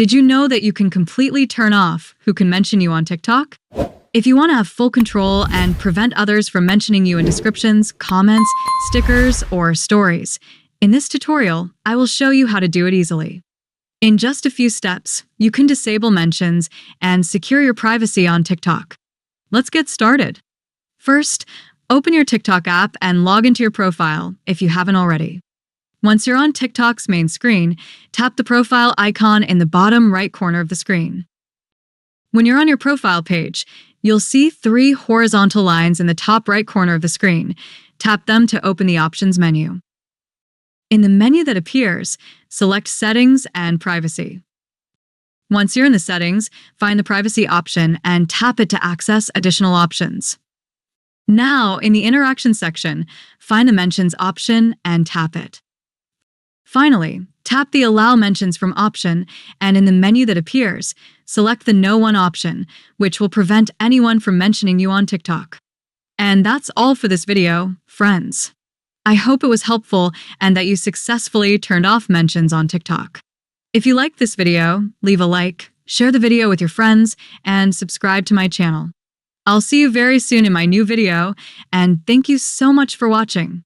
Did you know that you can completely turn off who can mention you on TikTok? If you want to have full control and prevent others from mentioning you in descriptions, comments, stickers, or stories, in this tutorial, I will show you how to do it easily. In just a few steps, you can disable mentions and secure your privacy on TikTok. Let's get started. First, open your TikTok app and log into your profile if you haven't already. Once you're on TikTok's main screen, tap the profile icon in the bottom right corner of the screen. When you're on your profile page, you'll see 3 horizontal lines in the top right corner of the screen. Tap them to open the options menu. In the menu that appears, select Settings and Privacy. Once you're in the settings, find the privacy option and tap it to access additional options. Now, in the interaction section, find the mentions option and tap it. Finally, tap the Allow Mentions from option, and in the menu that appears, select the No One option, which will prevent anyone from mentioning you on TikTok. And that's all for this video, friends. I hope it was helpful and that you successfully turned off mentions on TikTok. If you liked this video, leave a like, share the video with your friends, and subscribe to my channel. I'll see you very soon in my new video, and thank you so much for watching.